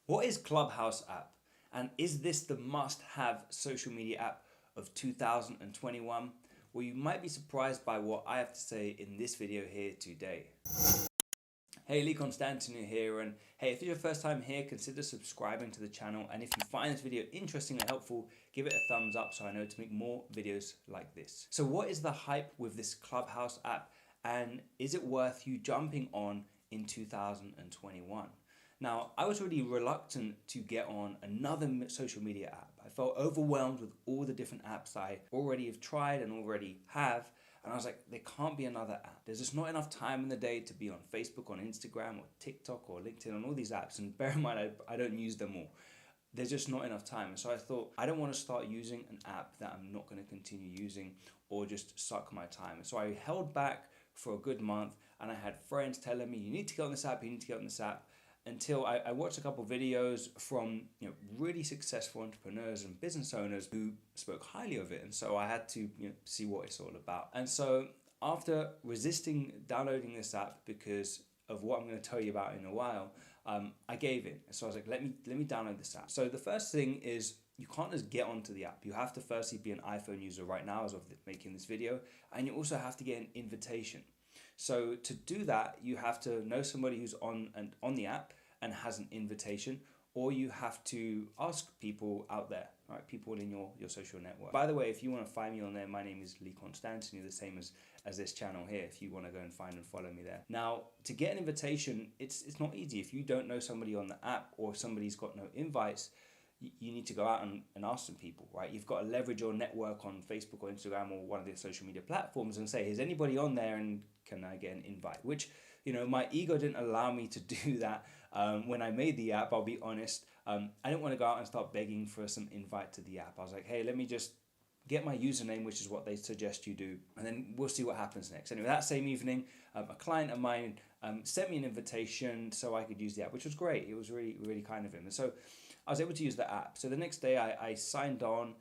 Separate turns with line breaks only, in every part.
What is Clubhouse app? And is this the must-have social media app of 2021? Well, you might be surprised by what I have to say in this video here today. Hey, Lee Constantino here, and hey, if it's your first time here, consider subscribing to the channel, and if you find this video interesting and helpful, give it a thumbs up so I know to make more videos like this. So what is the hype with this Clubhouse app, and is it worth you jumping on in 2021? Now, I was really reluctant to get on another social media app. I felt overwhelmed with all the different apps I already have tried and already have. And I was like, there can't be another app. There's just not enough time in the day to be on Facebook, on Instagram, or TikTok, or LinkedIn, on all these apps. And bear in mind, I don't use them all. There's just not enough time. And so I thought, I don't want to start using an app that I'm not going to continue using or just suck my time. And so I held back for a good month, and I had friends telling me, you need to get on this app, you need to get on this app, until I watched a couple of videos from really successful entrepreneurs and business owners who spoke highly of it. And so I had to see what it's all about. And so after resisting downloading this app because of what I'm going to tell you about in a while, I gave in. So I was like, let me download this app. So the first thing is, you can't just get onto the app. You have to firstly be an iPhone user right now as of making this video, and you also have to get an invitation. So to do that, you have to know somebody who's on the app and has an invitation, or you have to ask people out there, right? People in your social network. By the way, if you want to find me on there, my name is Lee Constantino, the same as this channel here, if you want to go and find and follow me there. Now, to get an invitation, it's not easy. If you don't know somebody on the app, or if somebody's got no invites, you need to go out and ask some people, right? You've got to leverage your network on Facebook or Instagram or one of the social media platforms and say, is anybody on there and can I get an invite? Which, my ego didn't allow me to do that when I made the app, I'll be honest. I didn't want to go out and start begging for some invite to the app. I was like, hey, let me just get my username, which is what they suggest you do, and then we'll see what happens next. Anyway, that same evening, a client of mine sent me an invitation so I could use the app, which was great. It was really, really kind of him. And so I was able to use the app. So the next day I signed on.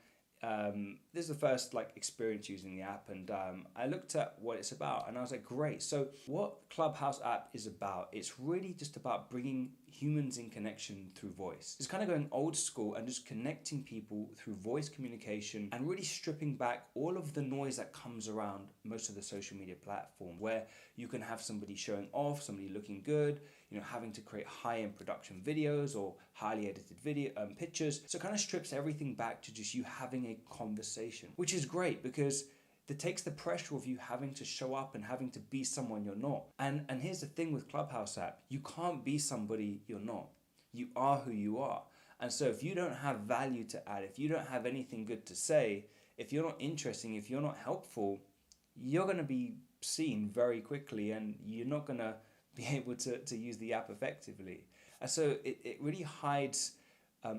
This is the first experience using the app, and I looked at what it's about, and I was like, great. So what Clubhouse app is about, it's really just about bringing humans in connection through voice. It's kind of going old school and just connecting people through voice communication and really stripping back all of the noise that comes around most of the social media platforms, where you can have somebody showing off, somebody looking good, having to create high-end production videos or highly edited video pictures. So it kind of strips everything back to just you having a conversation, which is great because it takes the pressure of you having to show up and having to be someone you're not. And here's the thing with Clubhouse app, you can't be somebody you're not. You are who you are. And so if you don't have value to add, if you don't have anything good to say, if you're not interesting, if you're not helpful, you're going to be seen very quickly and you're not going to be able to use the app effectively. And so it really hides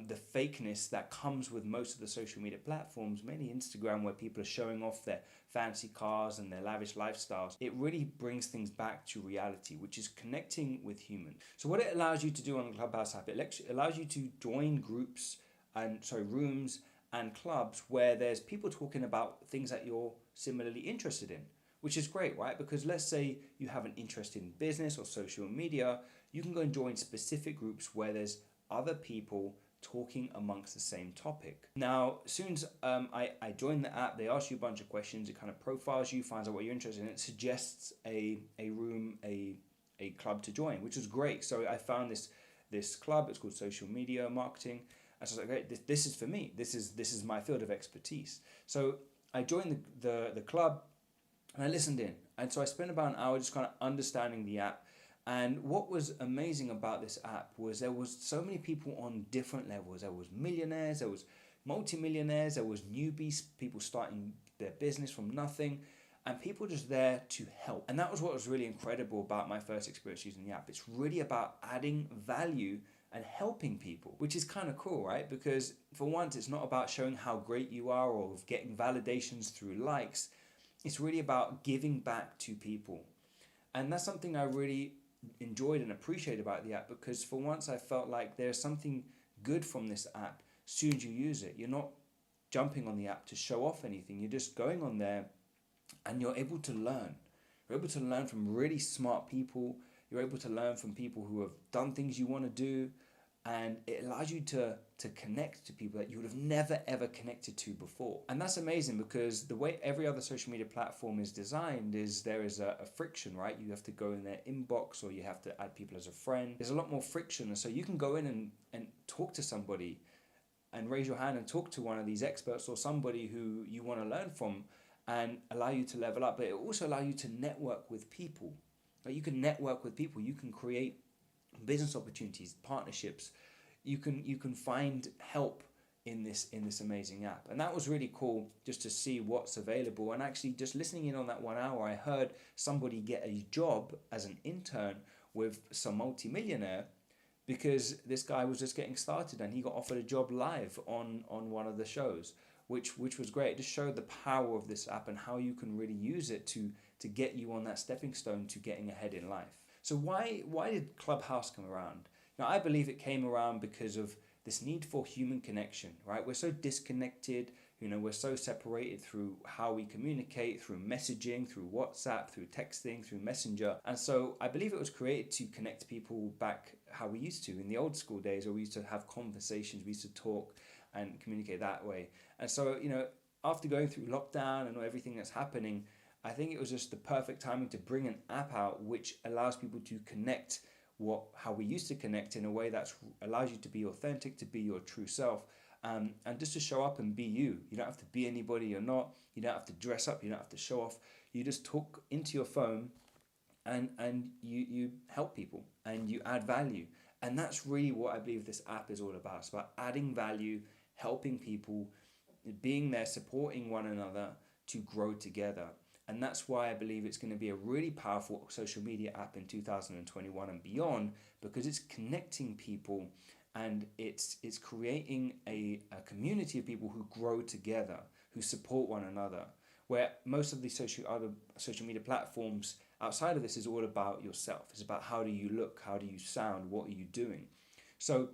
the fakeness that comes with most of the social media platforms, mainly Instagram, where people are showing off their fancy cars and their lavish lifestyles. It really brings things back to reality, which is connecting with humans. So what it allows you to do on the Clubhouse app, it allows you to join groups and rooms and clubs where there's people talking about things that you're similarly interested in, which is great, right? Because let's say you have an interest in business or social media, you can go and join specific groups where there's other people talking amongst the same topic. Now, as soon as I joined the app, they ask you a bunch of questions. It kind of profiles you, finds out what you're interested in. It suggests a room, a club to join, which is great. So I found this club. It's called Social Media Marketing. And so I was like, okay, this is for me. This is my field of expertise. So I joined the club and I listened in. And so I spent about an hour just kind of understanding the app. And what was amazing about this app was there was so many people on different levels. There was millionaires, there was multimillionaires, there was newbies, people starting their business from nothing, and people just there to help. And that was what was really incredible about my first experience using the app. It's really about adding value and helping people, which is kind of cool, right? Because for once, it's not about showing how great you are or getting validations through likes. It's really about giving back to people. And that's something I really enjoyed and appreciated about the app, because for once I felt like there's something good from this app as soon as you use it. You're not jumping on the app to show off anything. You're just going on there and you're able to learn. You're able to learn from really smart people. You're able to learn from people who have done things you want to do. and it allows you to connect to people that you would have never ever connected to before. And that's amazing, because the way every other social media platform is designed is there is a friction, right? You have to go in their inbox, or you have to add people as a friend. There's a lot more friction, and so you can go in and talk to somebody and raise your hand and talk to one of these experts or somebody who you want to learn from, and allow you to level up. But it also allows you to network with people. Like, you can network with people, you can create business opportunities, partnerships. You can find help in this amazing app. And that was really cool, just to see what's available. And actually, just listening in on that 1 hour, I heard somebody get a job as an intern with some multimillionaire, because this guy was just getting started and he got offered a job live on one of the shows, which was great. It just showed the power of this app and how you can really use it to get you on that stepping stone to getting ahead in life. So why did Clubhouse come around? Now, I believe it came around because of this need for human connection, right? We're so disconnected, we're so separated through how we communicate, through messaging, through WhatsApp, through texting, through Messenger. And so I believe it was created to connect people back how we used to in the old school days, where we used to have conversations, we used to talk and communicate that way. And so, after going through lockdown and everything that's happening, I think it was just the perfect timing to bring an app out which allows people to connect how we used to connect, in a way that allows you to be authentic, to be your true self, and just to show up and be you. You don't have to be anybody you're not. You don't have to dress up. You don't have to show off. You just talk into your phone, and you help people and you add value. And that's really what I believe this app is all about. It's about adding value, helping people, being there, supporting one another to grow together. And that's why I believe it's going to be a really powerful social media app in 2021 and beyond, because it's connecting people, and it's creating a community of people who grow together, who support one another. Where most of the other social media platforms outside of this is all about yourself. It's about how do you look, how do you sound, what are you doing. So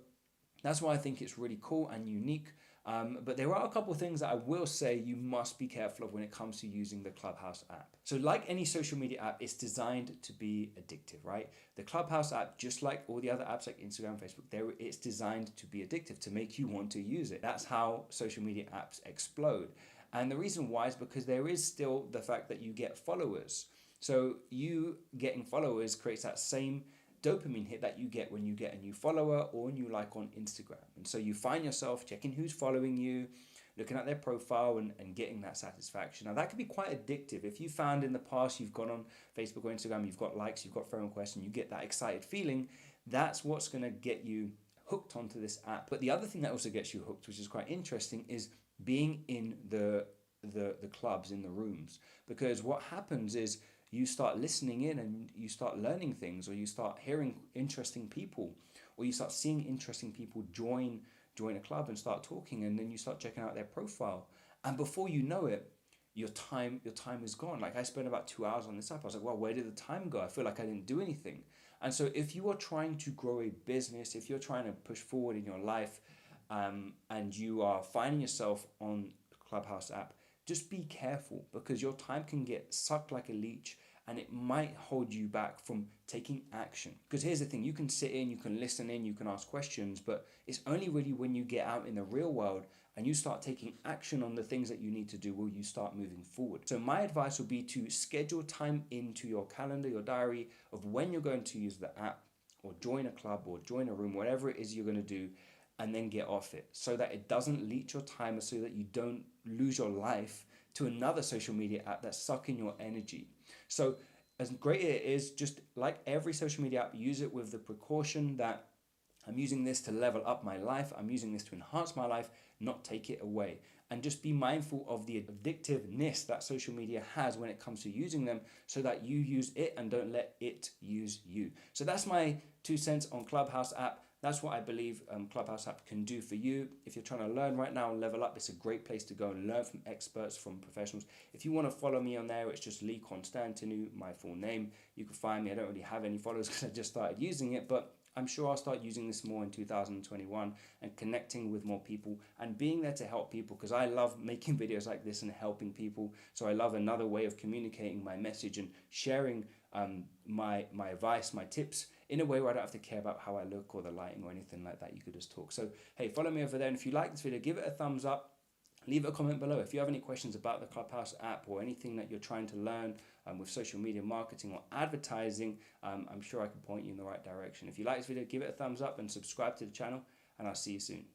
that's why I think it's really cool and unique. But there are a couple of things that I will say you must be careful of when it comes to using the Clubhouse app. So like any social media app, it's designed to be addictive, right? The Clubhouse app, just like all the other apps like Instagram, Facebook, it's designed to be addictive, to make you want to use it. That's how social media apps explode. And the reason why is because there is still the fact that you get followers. So you getting followers creates that same dopamine hit that you get when you get a new follower or a new like on Instagram. And so you find yourself checking who's following you, looking at their profile and getting that satisfaction. Now that can be quite addictive. If you found in the past you've gone on Facebook or Instagram, you've got likes, you've got friend requests, and you get that excited feeling, that's what's going to get you hooked onto this app. But the other thing that also gets you hooked, which is quite interesting, is being in the clubs, in the rooms. Because what happens is you start listening in and you start learning things, or you start hearing interesting people, or you start seeing interesting people join a club and start talking, and then you start checking out their profile. And before you know it, your time is gone. Like, I spent about 2 hours on this app. I was like, well, where did the time go? I feel like I didn't do anything. And so if you are trying to grow a business, if you're trying to push forward in your life, and you are finding yourself on Clubhouse app, just be careful, because your time can get sucked like a leech, and it might hold you back from taking action. Because here's the thing, you can sit in, you can listen in, you can ask questions, but it's only really when you get out in the real world and you start taking action on the things that you need to do will you start moving forward. So my advice would be to schedule time into your calendar, your diary, of when you're going to use the app, or join a club, or join a room, whatever it is you're going to do, and then get off it, so that it doesn't leech your time, so that you don't lose your life to another social media app that's sucking your energy. So as great it is, just like every social media app, use it with the precaution that I'm using this to level up my life, I'm using this to enhance my life, not take it away. And just be mindful of the addictiveness that social media has when it comes to using them, so that you use it and don't let it use you. So that's my 2 cents on Clubhouse app. That's what I believe Clubhouse app can do for you. If you're trying to learn right now and level up, it's a great place to go and learn from experts, from professionals. If you want to follow me on there, it's just Lee Constantinou, my full name. You can find me. I don't really have any followers because I just started using it, but I'm sure I'll start using this more in 2021 and connecting with more people and being there to help people, because I love making videos like this and helping people. So I love another way of communicating my message and sharing my advice, my tips, in a way where I don't have to care about how I look or the lighting or anything like that. You could just talk. So, hey, follow me over there. And if you like this video, give it a thumbs up. Leave a comment below. If you have any questions about the Clubhouse app or anything that you're trying to learn with social media marketing or advertising, I'm sure I can point you in the right direction. If you like this video, give it a thumbs up and subscribe to the channel, and I'll see you soon.